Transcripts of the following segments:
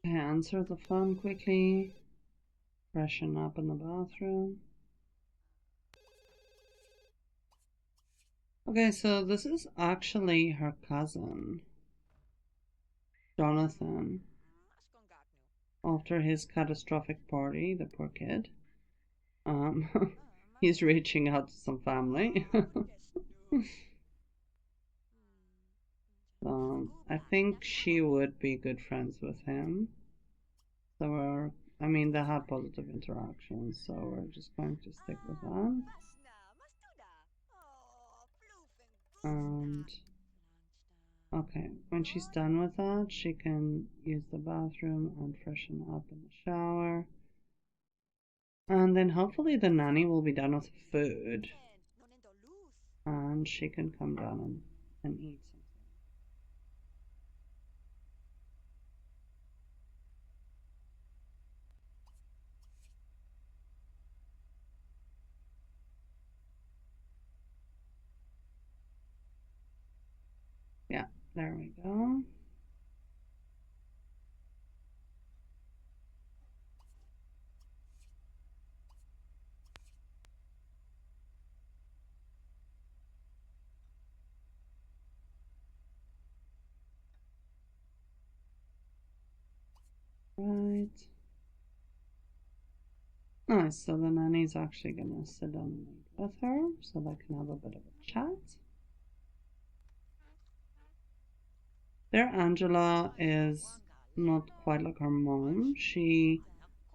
Okay, answer the phone quickly. Freshen up in the bathroom. Okay, so this is actually her cousin, Jonathan. After his catastrophic party, the poor kid, he's reaching out to some family. I think she would be good friends with him. So I mean, they had positive interactions, so we're just going to stick with that. And okay, when she's done with that, she can use the bathroom and freshen up in the shower. And then hopefully the nanny will be done with food. And she can come down and eat something. Yeah, there we go. Right. Nice, so the nanny's actually gonna sit down and eat with her so they can have a bit of a chat. Their Angela is not quite like her mom. She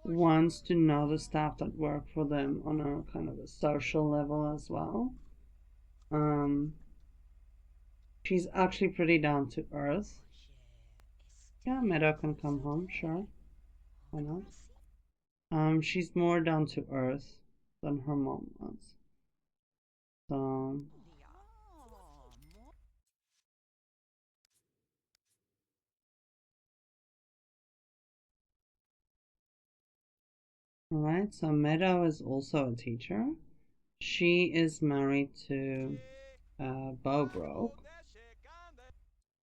wants to know the staff that work for them on a kind of a social level as well. She's actually pretty down to earth. Yeah, Meadow can come home, sure. Why not? She's more down to earth than her mom was. So alright, so Meadow is also a teacher. She is married to Bo Broke.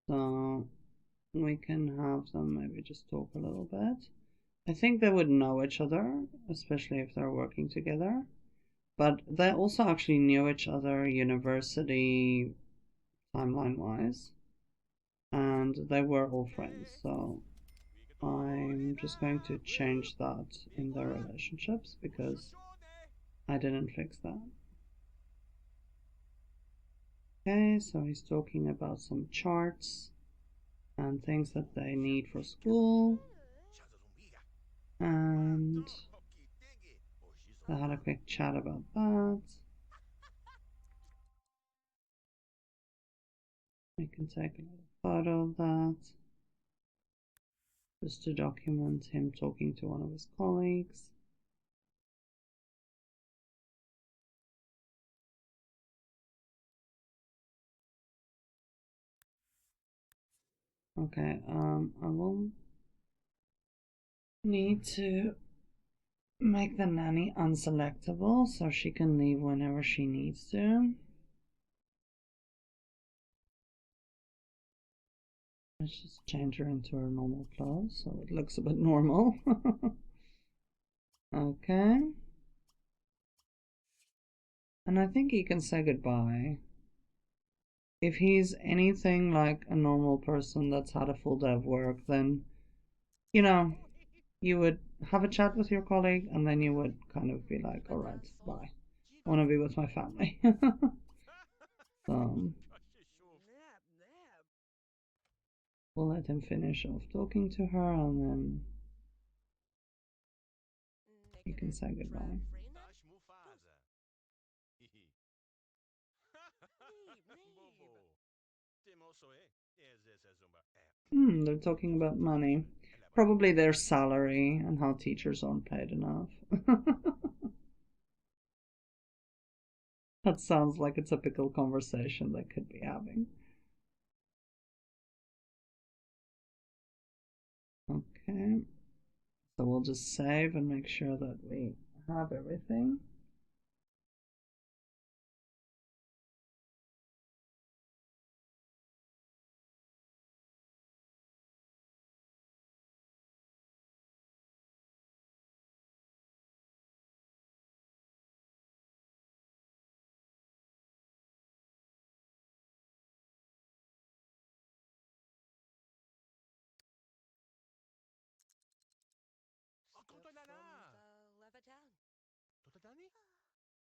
So we can have them maybe just talk a little bit. I think they would know each other, especially if they're working together. But they also actually knew each other university timeline wise. And they were all friends. So I'm just going to change that in their relationships because I didn't fix that. Okay, so he's talking about some charts and things that they need for school. And I had a quick chat about that. We can take a little photo of that just to document him talking to one of his colleagues. Okay, I will need to make the nanny unselectable so she can leave whenever she needs to. Let's just change her into her normal clothes so it looks a bit normal. Okay. And I think he can say goodbye. If he's anything like a normal person that's had a full day of work, then, you know, you would have a chat with your colleague and then you would kind of be like, all right, bye. I want to be with my family. So we'll let him finish off talking to her and then you can say goodbye. They're talking about money. Probably their salary and how teachers aren't paid enough. That sounds like a typical conversation they could be having. Okay, so we'll just save and make sure that we have everything.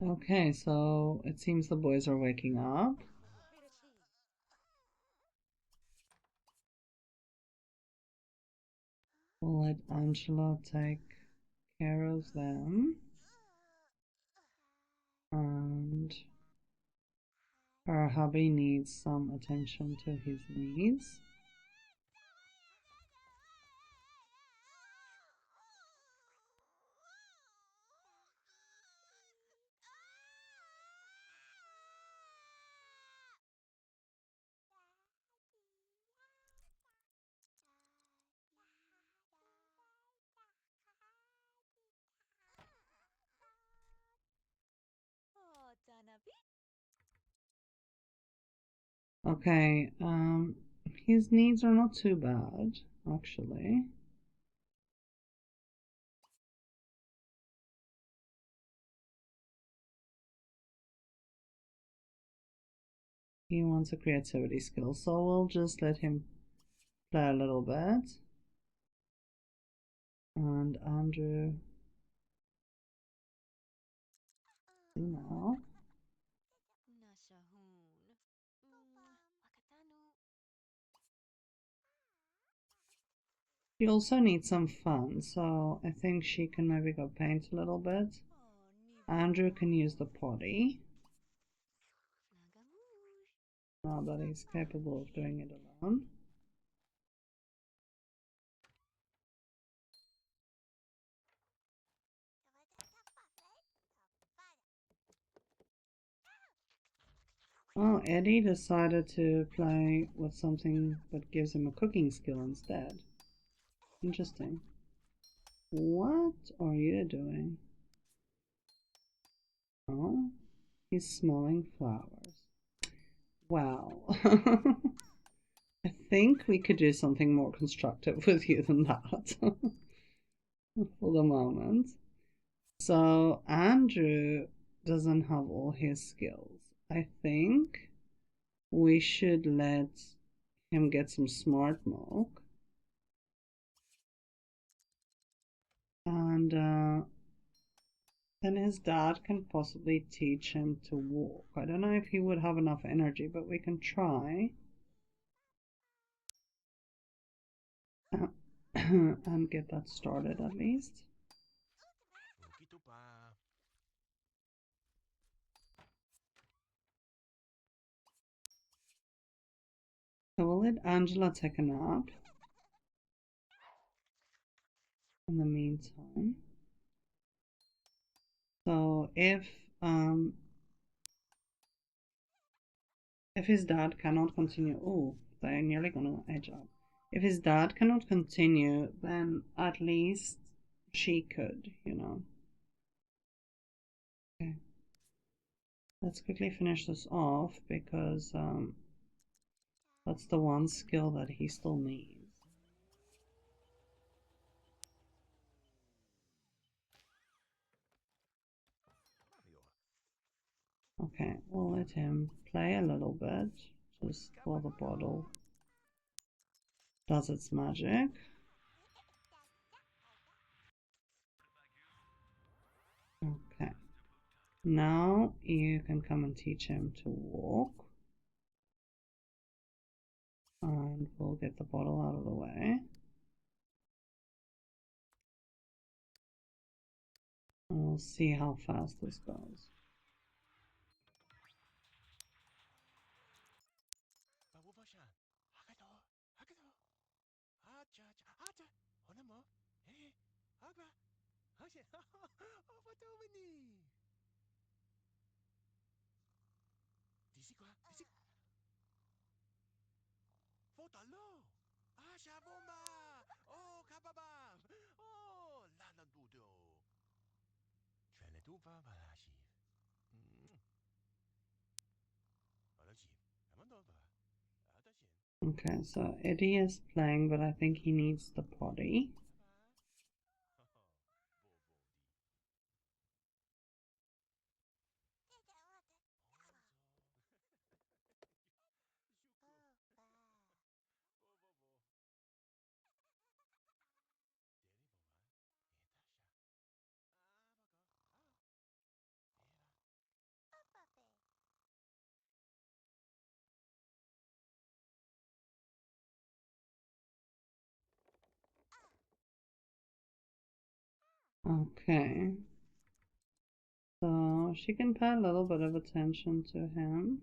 Okay, so it seems the boys are waking up. We'll let Angela take care of them. And her hubby needs some attention to his needs. Okay, his needs are not too bad, actually. He wants a creativity skill, so we'll just let him play a little bit. And Andrew, now. She also needs some fun, so I think she can maybe go paint a little bit. Andrew can use the potty, now that he's capable of doing it alone. Oh, Eddie decided to play with something that gives him a cooking skill instead. Interesting. What are you doing? Oh, he's smelling flowers. Wow. I think we could do something more constructive with you than that for the moment. So Andrew doesn't have all his skills. I think we should let him get some smart milk. And then his dad can possibly teach him to walk. I don't know if he would have enough energy, but we can try. And get that started at least. So we'll let Angela take a nap in the meantime. So if his dad cannot continue, oh, they're nearly gonna edge up. If his dad cannot continue, then at least she could, you know. Okay. Let's quickly finish this off because that's the one skill that he still needs. Okay, we'll let him play a little bit just while the bottle does its magic. Okay, now you can come and teach him to walk. And we'll get the bottle out of the way. And we'll see how fast this goes. Okay, so Eddie is playing, but I think he needs the potty. Okay. So she can pay a little bit of attention to him.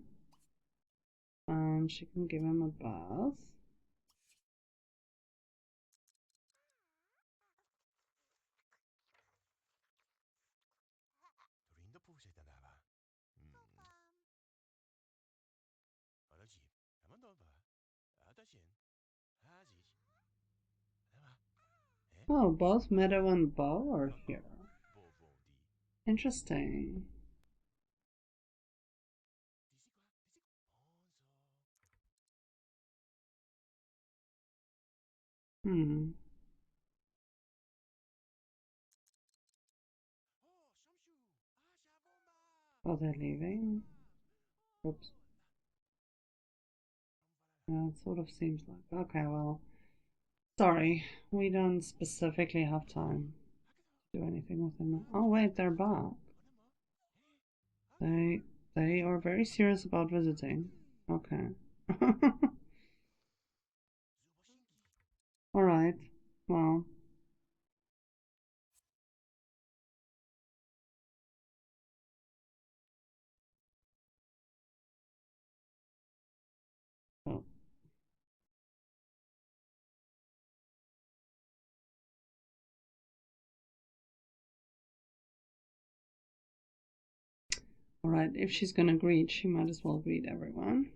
And she can give him a bath. Oh, both Meadow and Bo are here. Interesting. Hmm. Oh, they're leaving? Oops. Yeah, it sort of seems like. Okay, well, sorry. We don't specifically have time to do anything with them. Oh, wait, they're back. They they are very serious about visiting. Okay. All right. Well. Oh. All right. If she's gonna greet, she might as well greet everyone.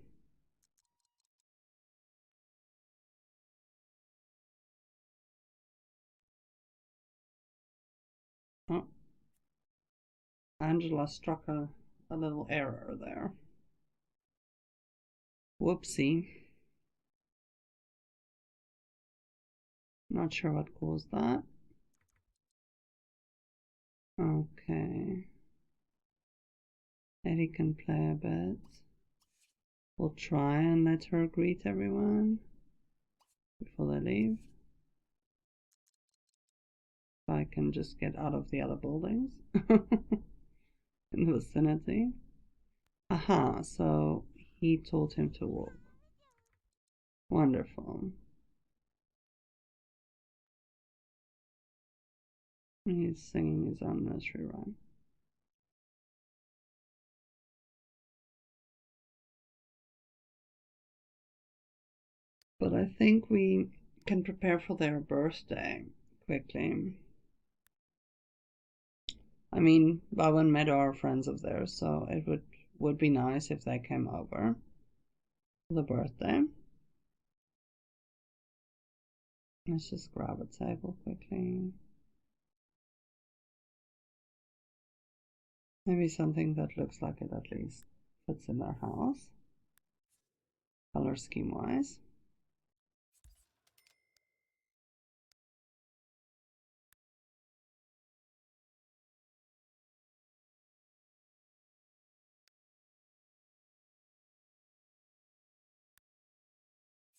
Oh, Angela struck a little error there. Whoopsie. Not sure what caused that. Okay. Eddie can play a bit. We'll try and let her greet everyone before they leave. If I can just get out of the other buildings in the vicinity. Aha, so he told him to walk. Wonderful. He's singing his own nursery rhyme. But I think we can prepare for their birthday quickly. I mean, Bob and Meadow are friends of theirs, so it would be nice if they came over for the birthday. Let's just grab a table quickly. Maybe something that looks like it at least fits in their house, color scheme wise.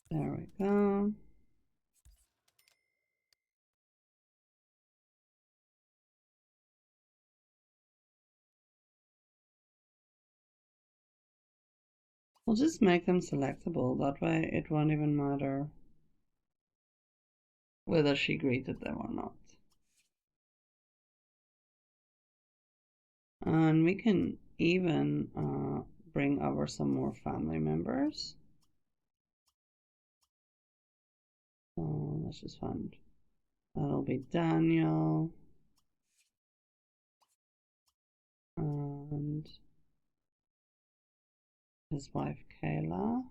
There we go. We'll just make them selectable, that way it won't even matter whether she greeted them or not. And we can even bring over some more family members. So let's just find, that'll be Daniel and his wife Kayla.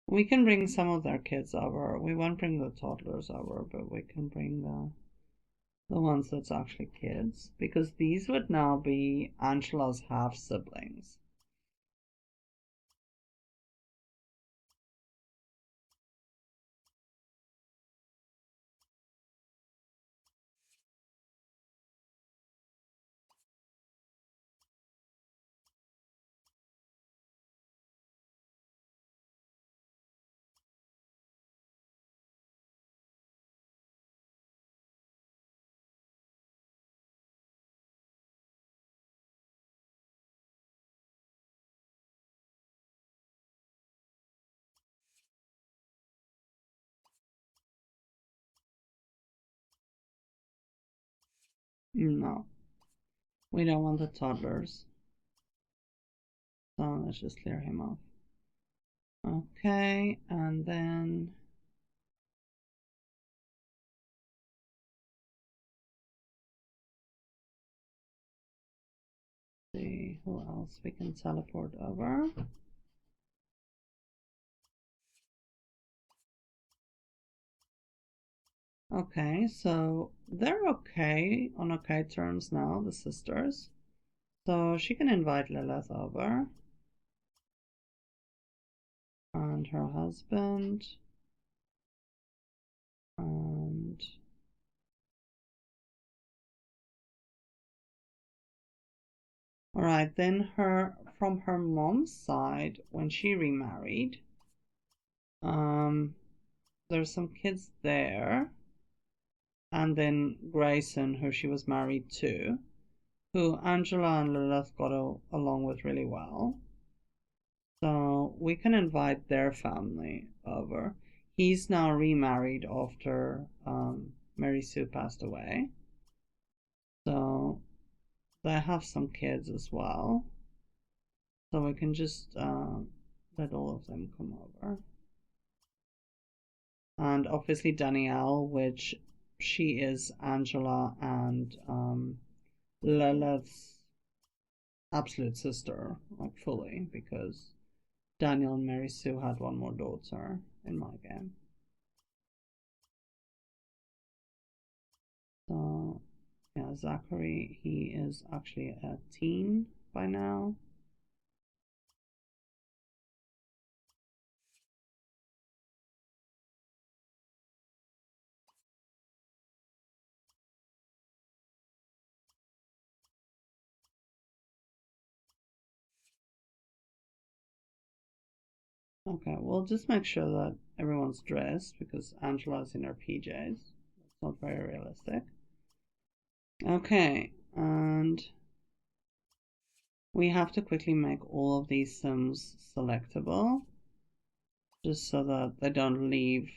We can bring some of their kids over. We won't bring the toddlers over, but we can bring the ones that's actually kids, because these would now be Angela's half siblings. No, we don't want the toddlers. So let's just clear him off. Okay, and then see who else we can teleport over. Okay, so they're okay on okay terms now, the sisters. So she can invite Lilith over and her husband and all right, then from her mom's side when she remarried, there's some kids there, and then Grayson, who she was married to, who Angela and Lilith got along with really well. So we can invite their family over. He's now remarried after Mary Sue passed away. So they have some kids as well. So we can just let all of them come over. And obviously Danielle, which she is Angela and Lilith's absolute sister, like fully, because Daniel and Mary Sue had one more daughter in my game. So yeah, Zachary, he is actually a teen by now. Okay, we'll just make sure that everyone's dressed because Angela's in her PJs. That's not very realistic. Okay, and we have to quickly make all of these sims selectable just so that they don't leave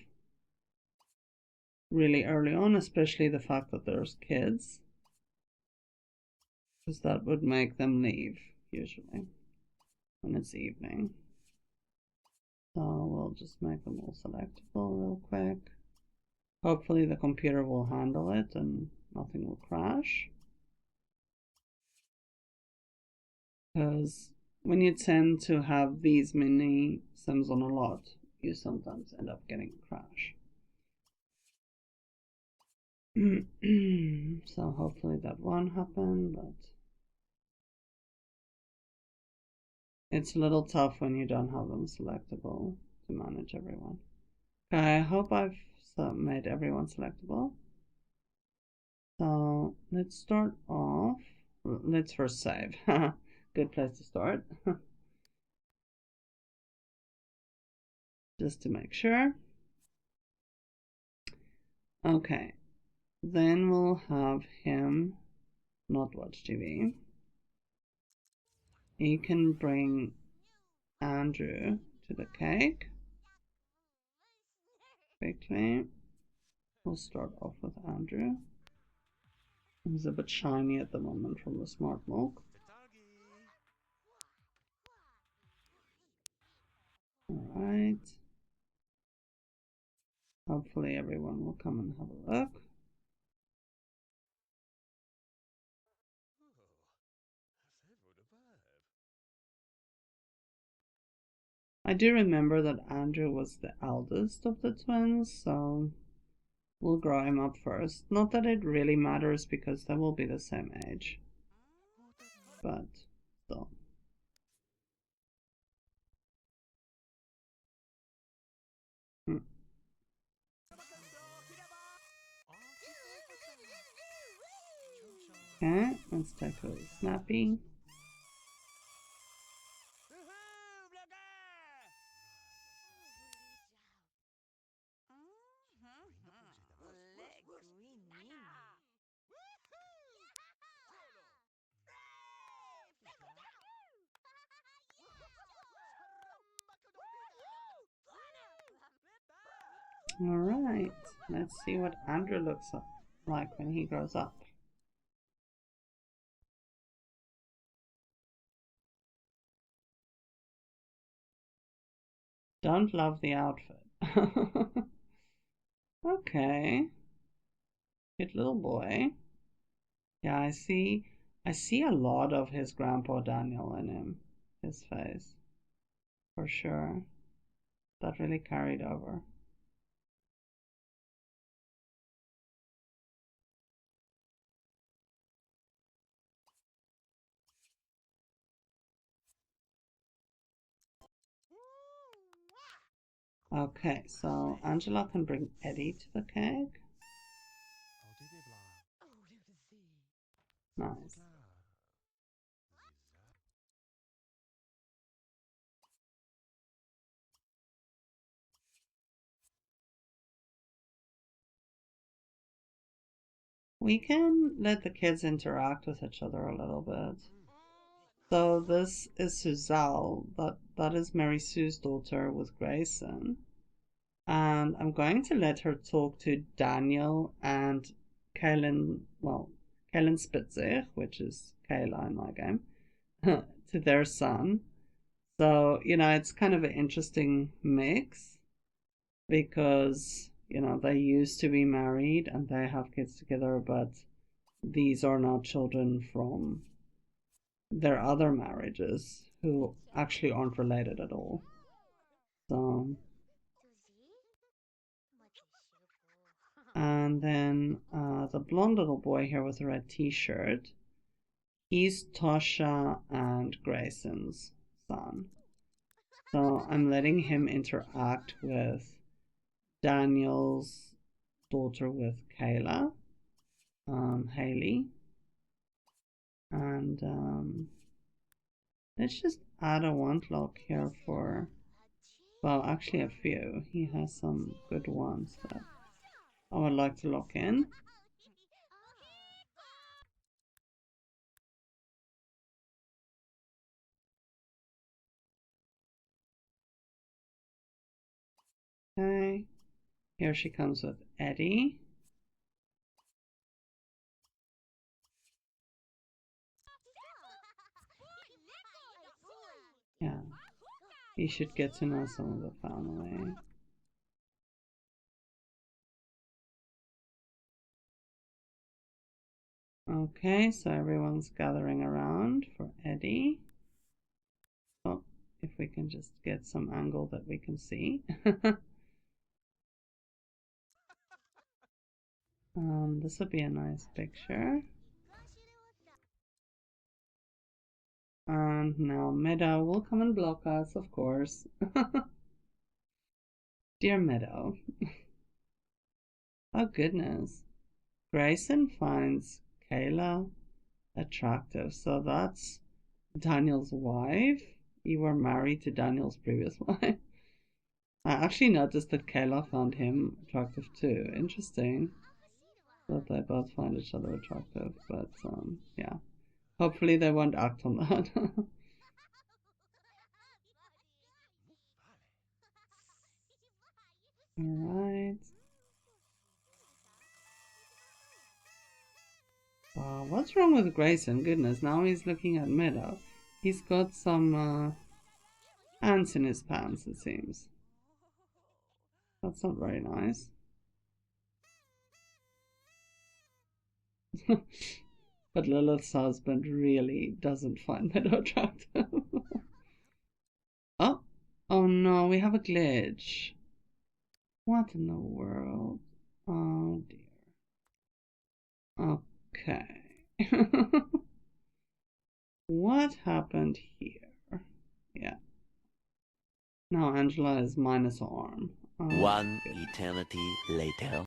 really early on, especially the fact that there's kids, because that would make them leave usually when it's evening. So we'll just make them all selectable real quick. Hopefully the computer will handle it and nothing will crash. Because when you tend to have these many sims on a lot, you sometimes end up getting a crash. So hopefully that won't happen, but it's a little tough when you don't have them selectable to manage everyone. Okay, I hope I've made everyone selectable. So let's start off. Let's first save. Good place to start. Just to make sure. Okay, then we'll have him not watch TV. He can bring Andrew to the cake. Quickly. We'll start off with Andrew. He's a bit shiny at the moment from the smart milk. Alright. Hopefully everyone will come and have a look. I do remember that Andrew was the eldest of the twins, so we'll grow him up first. Not that it really matters because they will be the same age. But still. Okay, let's take a little snappy. Alright, let's see what Andrew looks like when he grows up. Don't love the outfit. Okay. Cute little boy. Yeah, I see a lot of his grandpa Daniel in him. His face. For sure. That really carried over. Okay, so Angela can bring Eddie to the cake. Nice. We can let the kids interact with each other a little bit. So this is Suzelle, that is Mary Sue's daughter with Grayson. And I'm going to let her talk to Daniel and Kaylin, well, Kaylin Spitzer, which is Kayla in my game, to their son. So, it's kind of an interesting mix because, they used to be married and they have kids together, but these are not children from their other marriages who actually aren't related at all. So, and then the blonde little boy here with the red t-shirt, he's Tasha and Grayson's son. So I'm letting him interact with Daniel's daughter with Kayla, Haley. And let's just add a want lock here for, well, actually a few. He has some good ones that I would like to lock in. Okay, here she comes with Eddie. Yeah, he should get to know some of the family. Okay, so everyone's gathering around for Eddie. Oh, if we can just get some angle that we can see. This would be a nice picture. And now Meadow will come and block us, of course. Dear Meadow. Oh goodness. Grayson finds Kayla attractive. So that's Daniel's wife. You were married to Daniel's previous wife. I actually noticed that Kayla found him attractive too. Interesting that they both find each other attractive. But yeah. Hopefully they won't act on that. Alright. Wow, what's wrong with Grayson? Goodness, now he's looking at Meadow. He's got some ants in his pants, it seems. That's not very nice. But Lilith's husband really doesn't find Meadow attractive. Oh, oh no, we have a glitch. What in the world? Oh dear. Okay. What happened here? Yeah. Now Angela is minus arm. Oh, One eternity later.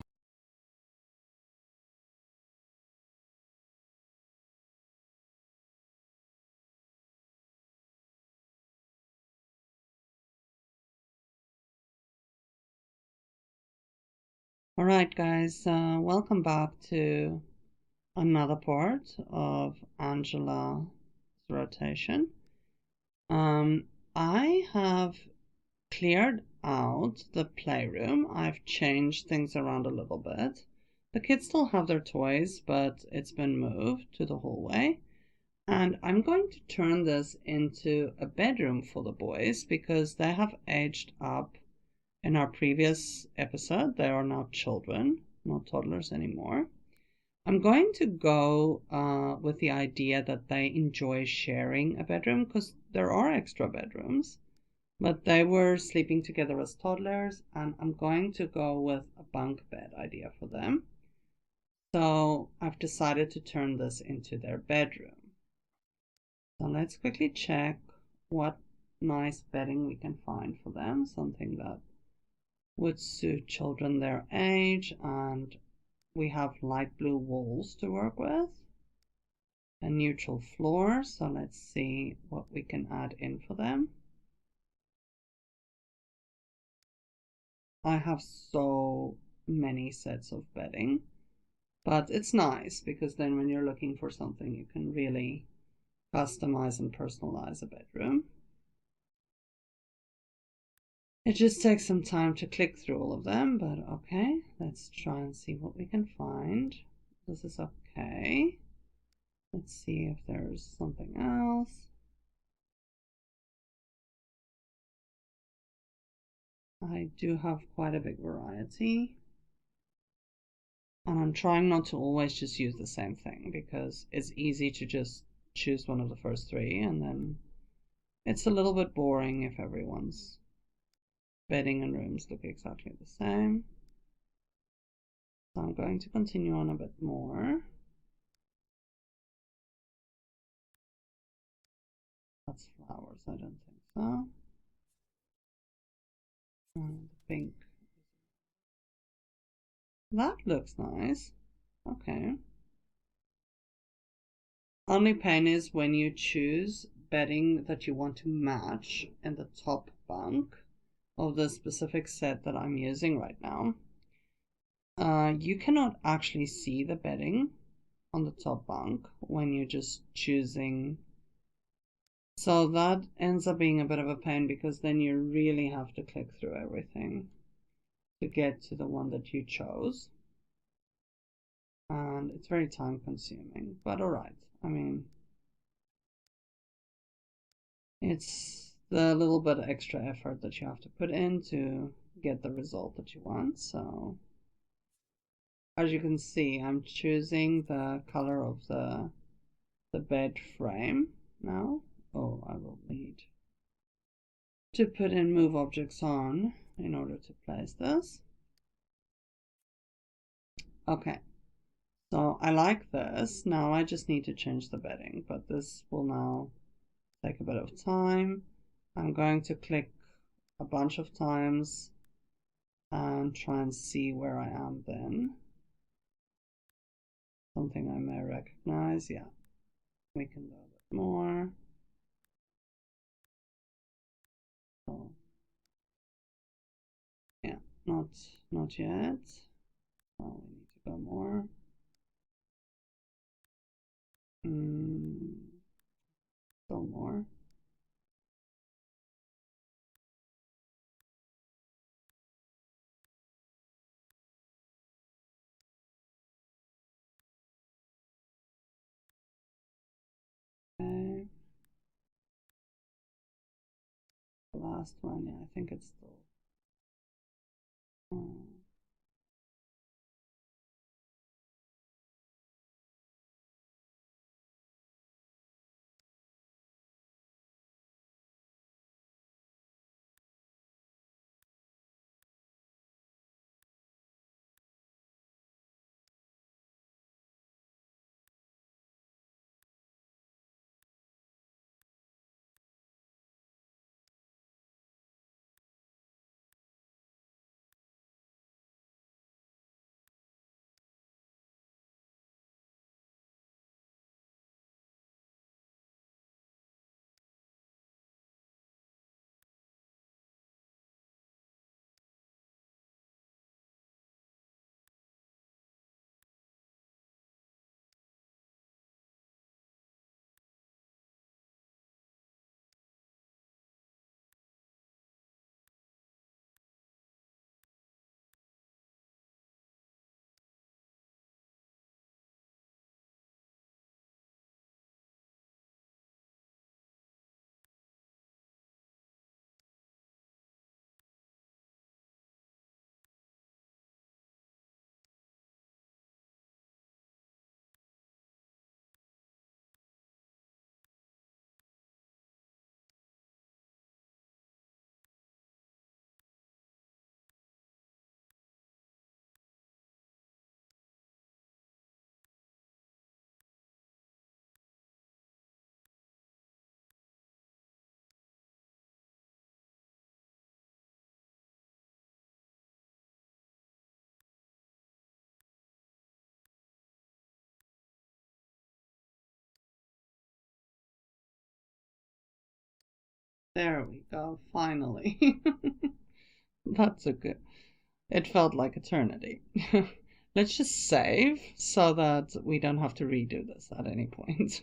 Alright guys, welcome back to another part of Angela's rotation. I have cleared out the playroom. I've changed things around a little bit. The kids still have their toys, but it's been moved to the hallway. And I'm going to turn this into a bedroom for the boys because they have aged up. In our previous episode, they are now children, not toddlers anymore. I'm going to go with the idea that they enjoy sharing a bedroom because there are extra bedrooms, but they were sleeping together as toddlers, and I'm going to go with a bunk bed idea for them. So I've decided to turn this into their bedroom. So let's quickly check what nice bedding we can find for them, something that would suit children their age, and we have light blue walls to work with, a neutral floor, so let's see what we can add in for them. I have so many sets of bedding, but it's nice because then when you're looking for something, you can really customize and personalize a bedroom. It just takes some time to click through all of them, but okay, let's try and see what we can find. This is okay. Let's see if there's something else. I do have quite a big variety. And I'm trying not to always just use the same thing because it's easy to just choose one of the first three and then it's a little bit boring if everyone's bedding and rooms look exactly the same. So I'm going to continue on a bit more. That's flowers, I don't think so. And pink. That looks nice. Okay. Only pain is when you choose bedding that you want to match in the top bunk of the specific set that I'm using right now. You cannot actually see the bedding on the top bunk when you're just choosing. So that ends up being a bit of a pain because then you really have to click through everything to get to the one that you chose. And it's very time consuming, but alright. I mean, it's the little bit of extra effort that you have to put in to get the result that you want. So as you can see, I'm choosing the color of the bed frame now. Oh, I will need to put in move objects on in order to place this. Okay, so I like this. Now I just need to change the bedding, but this will now take a bit of time. I'm going to click a bunch of times and try and see where I am then. Something I may recognize. Yeah, we can do a bit more. So, yeah, not yet. Oh, we need to go more. Still more. Okay. The last one, yeah, I think it's still. There we go, finally. That's a good. It felt like eternity. Let's just save so that we don't have to redo this at any point.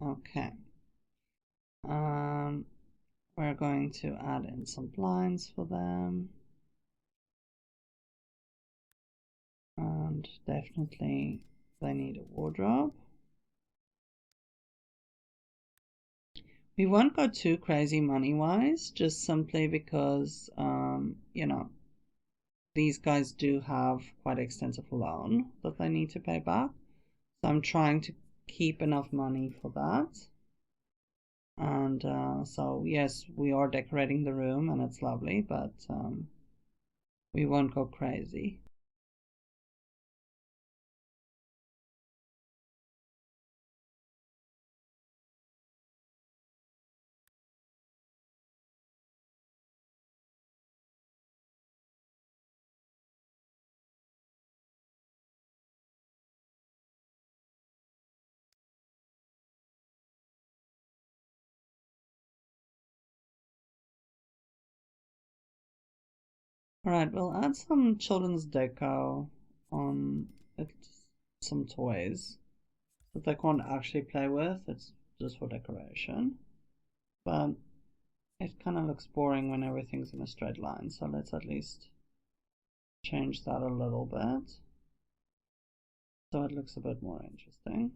Okay. Um, we're going to add in some blinds for them. And definitely they need a wardrobe. We won't go too crazy money-wise, just simply because, these guys do have quite extensive loan that they need to pay back. So I'm trying to keep enough money for that. And so, yes, we are decorating the room and it's lovely, but we won't go crazy. Alright, we'll add some children's deco on it, some toys that they can't actually play with. It's just for decoration. But it kind of looks boring when everything's in a straight line, so let's at least change that a little bit so it looks a bit more interesting.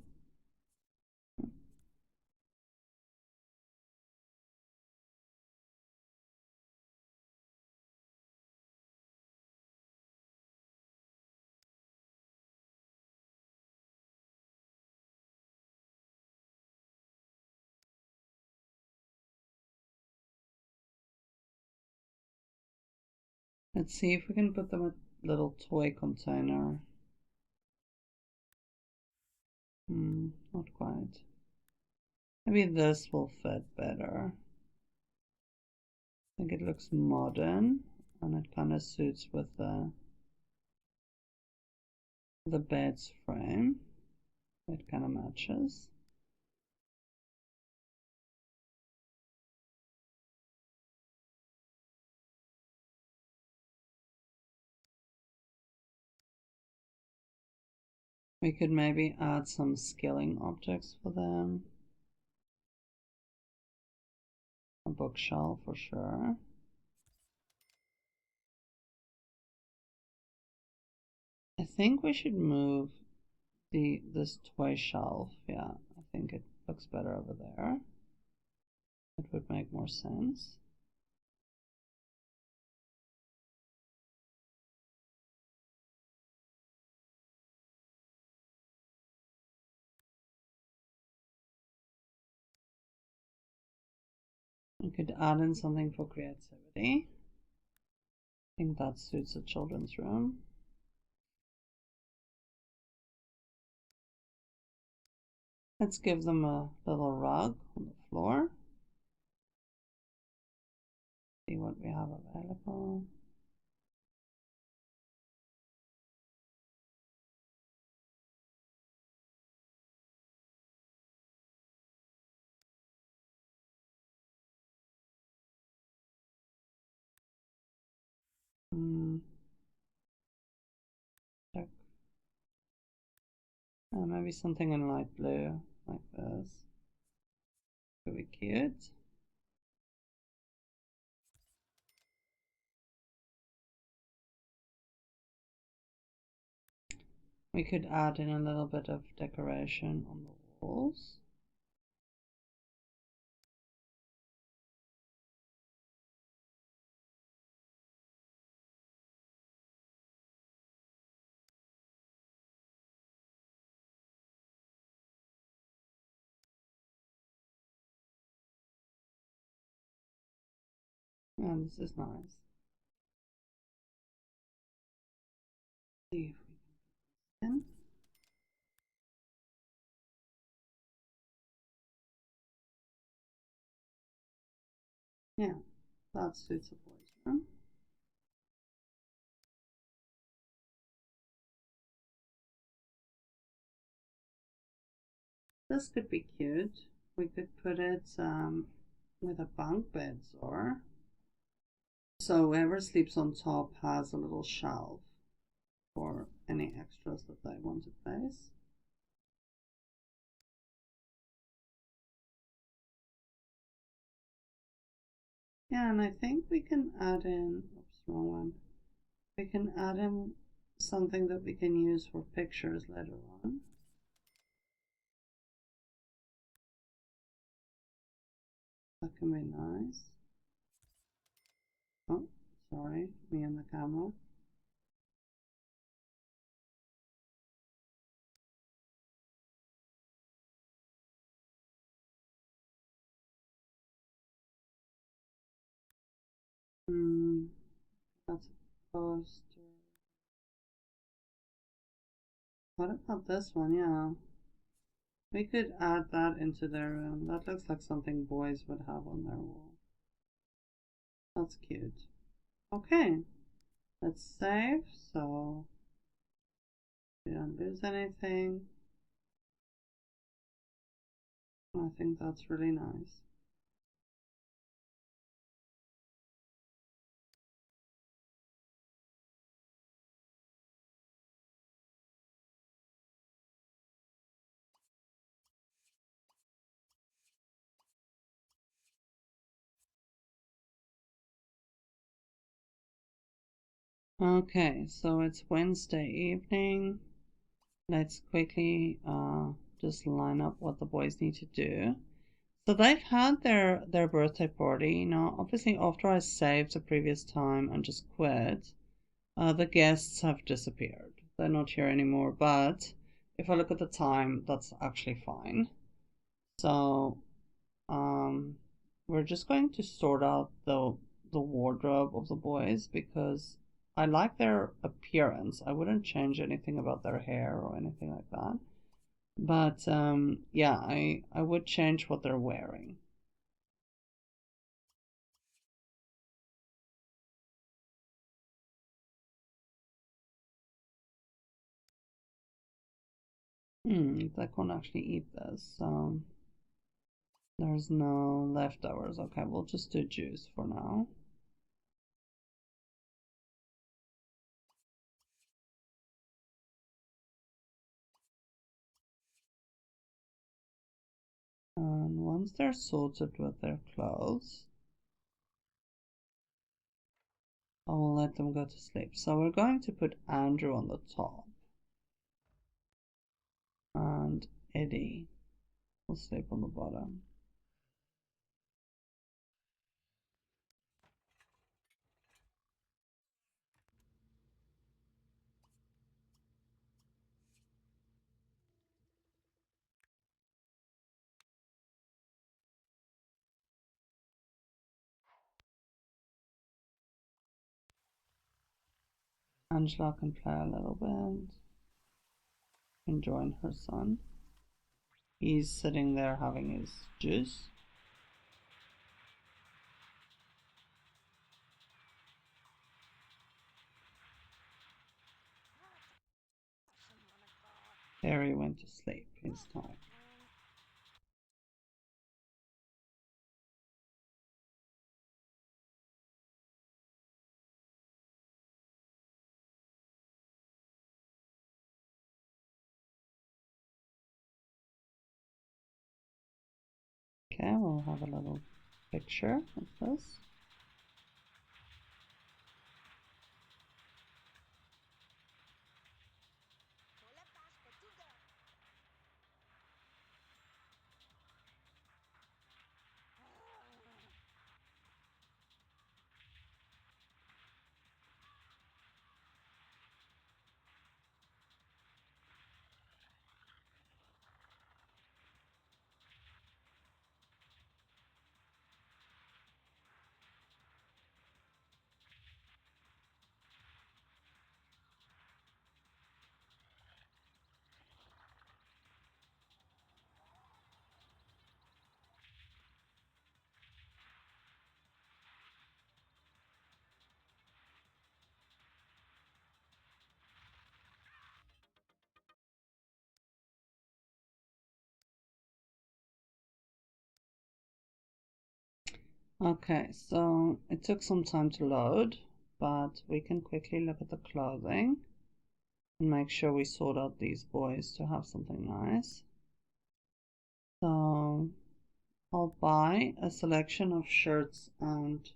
Let's see if we can put them a little toy container. Not quite. Maybe this will fit better. I think it looks modern and it kind of suits with the bed's frame. It kind of matches. We could maybe add some skilling objects for them. A bookshelf for sure. I think we should move this toy shelf. Yeah, I think it looks better over there. It would make more sense. We could add in something for creativity. I think that suits a children's room. Let's give them a little rug on the floor. See what we have available. Check. Maybe something in light blue, like this. Could be cute. We could add in a little bit of decoration on the walls. Yeah, this is nice. See if we can. Yeah. That suits a boy's room. This could be cute. We could put it with a bunk bed, or so whoever sleeps on top has a little shelf for any extras that they want to place. Yeah, and I think we can add in, oops, wrong one. We can add in something that we can use for pictures later on. That can be nice. Oh, sorry, me and the camera. That's a poster. What about this one? Yeah. We could add that into their room. That looks like something boys would have on their wall. That's cute. Okay. Let's save so we don't lose anything. I think that's really nice. Okay, so it's Wednesday evening. Let's quickly just line up what the boys need to do. So they've had their birthday party. Now, obviously, after I saved the previous time and just quit, the guests have disappeared. They're not here anymore. But if I look at the time, that's actually fine. So we're just going to sort out the wardrobe of the boys because I like their appearance. I wouldn't change anything about their hair or anything like that. But yeah, I would change what they're wearing. They can't actually eat this, so there's no leftovers. Okay, we'll just do juice for now. And once they're sorted with their clothes, I will let them go to sleep. So we're going to put Andrew on the top. And Eddie will sleep on the bottom. Angela can play a little bit, and join her son. He's sitting there having his juice. Harry went to sleep. It's time. Okay, we'll have a little picture of this. Okay, so it took some time to load, but we can quickly look at the clothing and make sure we sort out these boys to have something nice. So I'll buy a selection of shirts and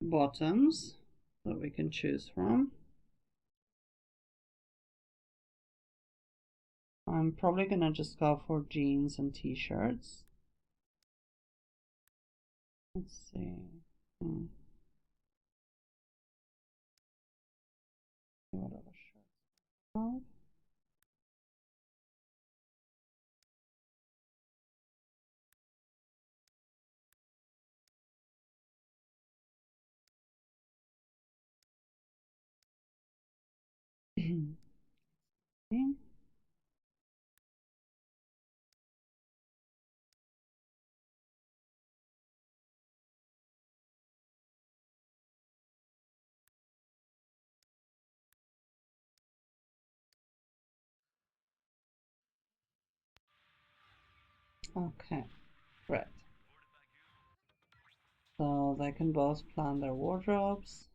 bottoms that we can choose from. I'm probably gonna just go for jeans and t-shirts. Let's see. What other shirts? Okay, great. So they can both plan their wardrobes.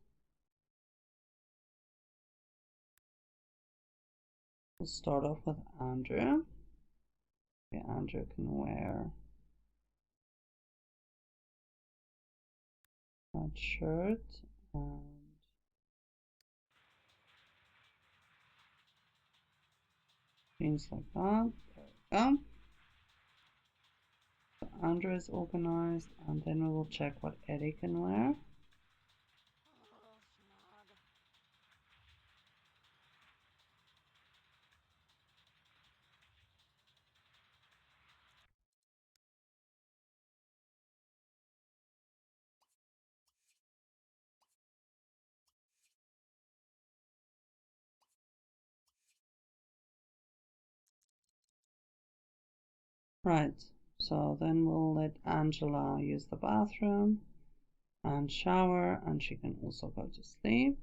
We'll start off with Andrew. Okay, Andrew can wear that shirt and jeans like that. There we go. So Andrew is organized, and then we will check what Eddie can wear. Right, so then we'll let Angela use the bathroom and shower, and she can also go to sleep.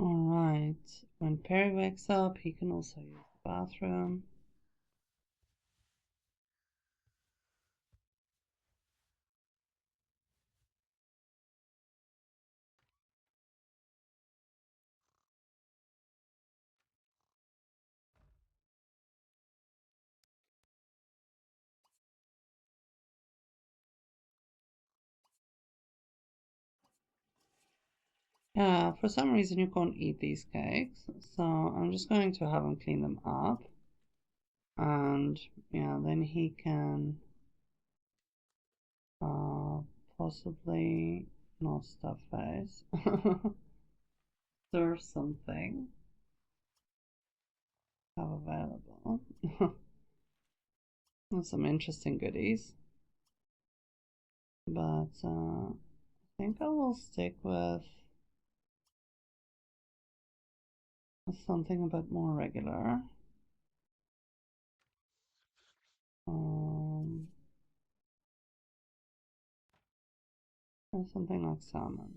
Alright, when Perry wakes up, he can also use the bathroom. Yeah, for some reason you can't eat these cakes, so I'm just going to have him clean them up. And yeah, then he can uh, possibly not stuff face. Serve something have available. Some interesting goodies. But I think I will stick with something a bit more regular. Um, Something like salmon.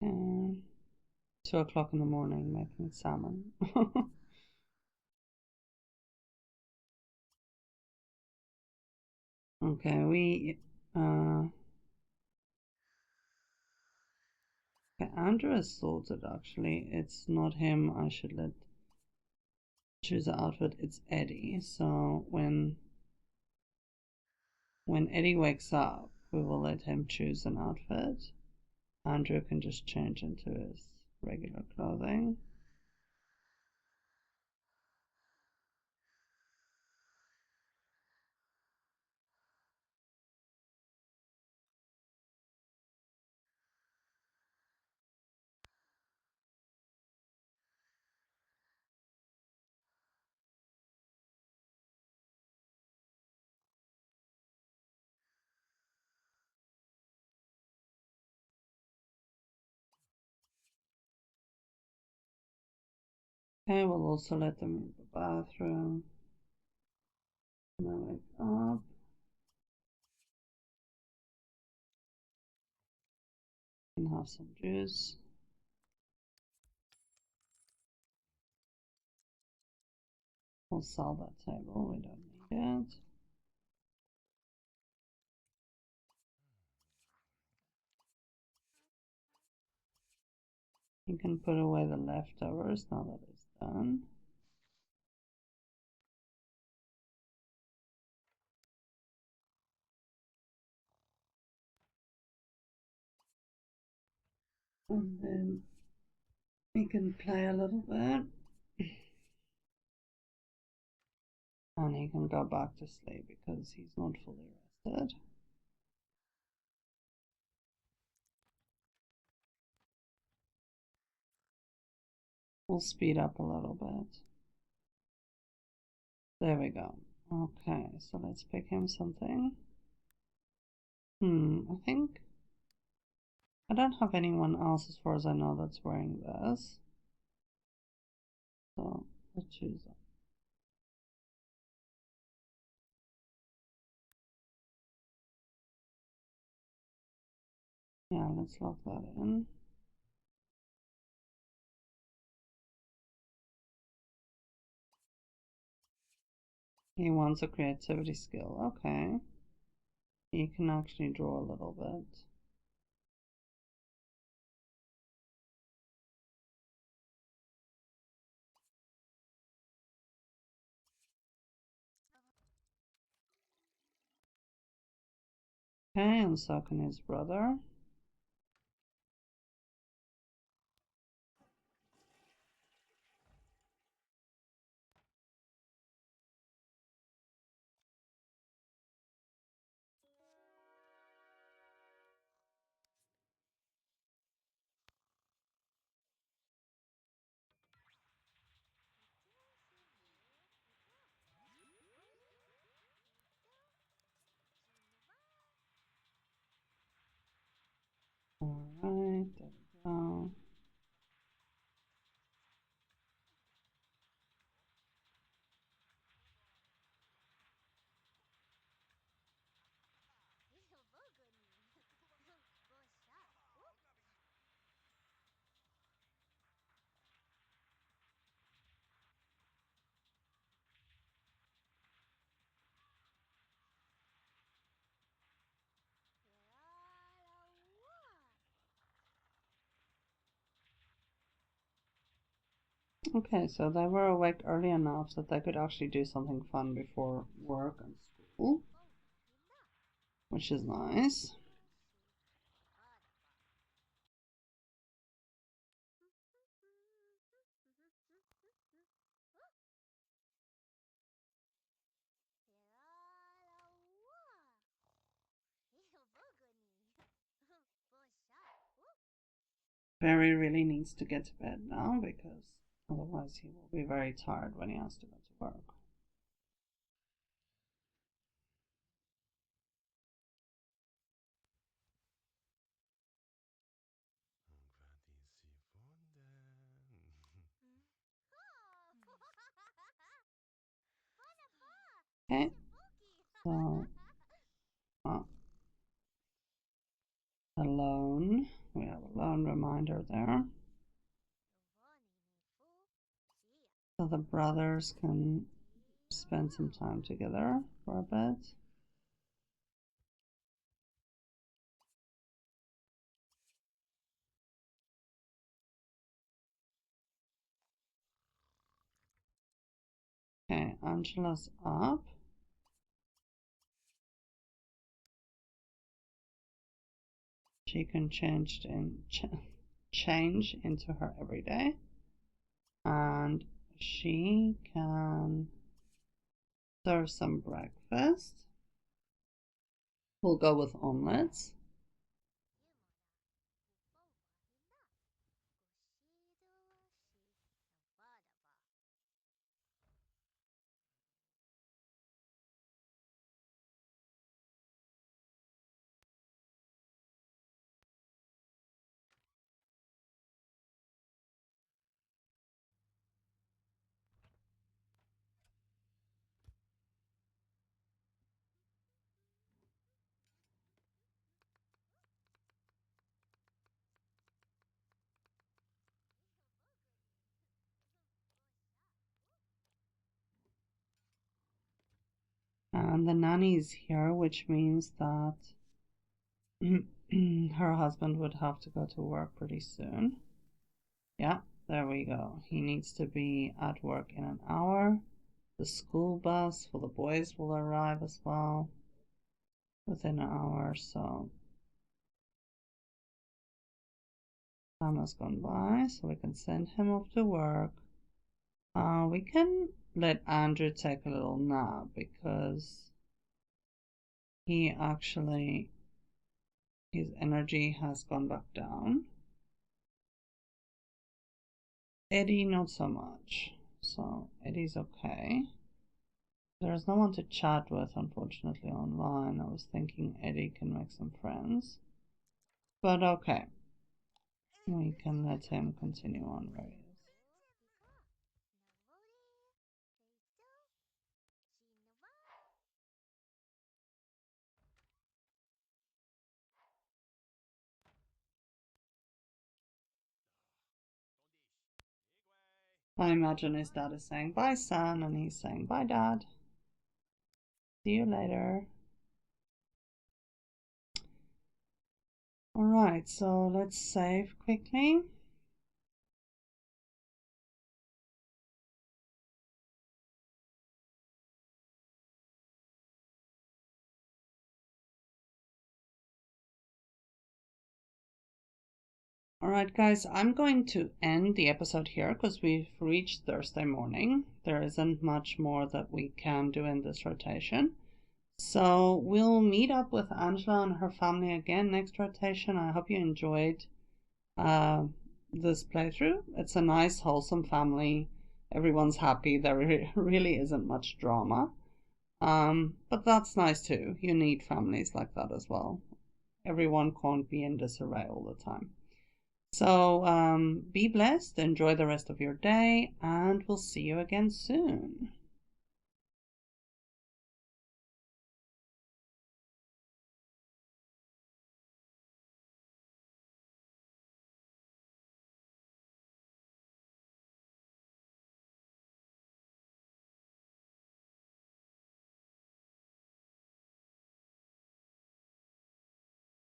And 2 o'clock in the morning making salmon. Okay, okay, Andrew is sorted actually. It's not him I should let choose the outfit, it's Eddie. So when Eddie wakes up, we will let him choose an outfit. Andrew can just change into his regular clothing. Okay, we'll also let them in the bathroom. And then wake up. And have some juice. We'll sell that table, we don't need it. You can put away the leftovers now that it's done. And then we can play a little bit. And he can go back to sleep because he's not fully rested. We'll speed up a little bit. There we go. Okay, so let's pick him something. I think I don't have anyone else as far as I know that's wearing this. So let's choose that. Yeah, let's lock that in. He wants a creativity skill. Okay. He can actually draw a little bit. Okay, and so can his brother. Alright, there we go. Okay, so they were awake early enough that they could actually do something fun before work and school, which is nice. Barry really needs to get to bed now because otherwise he will be very tired when he has to go to work. Okay, so alone. We have alone, remind reminder there. So the brothers can spend some time together for a bit. Okay, Angela's up. She can change into her everyday, and she can serve some breakfast. We'll go with omelets. And the nanny is here, which means that her husband would have to go to work pretty soon. Yeah, there we go. He needs to be at work in an hour. The school bus for the boys will arrive as well within an hour, so time has gone by, so we can send him off to work. We can let Andrew take a little nap because he actually, his energy has gone back down. Eddie, not so much. So Eddie's okay. There's no one to chat with, unfortunately, online. I was thinking Eddie can make some friends. But okay. We can let him continue on where he is. I imagine his dad is saying bye, son, and he's saying bye, dad. See you later. Alright, so let's save quickly. Alright guys, I'm going to end the episode here because we've reached Thursday morning. There isn't much more that we can do in this rotation. So we'll meet up with Angela and her family again next rotation. I hope you enjoyed this playthrough. It's a nice, wholesome family. Everyone's happy. There really isn't much drama. But that's nice too. You need families like that as well. Everyone can't be in disarray all the time. So be blessed, enjoy the rest of your day, and we'll see you again soon.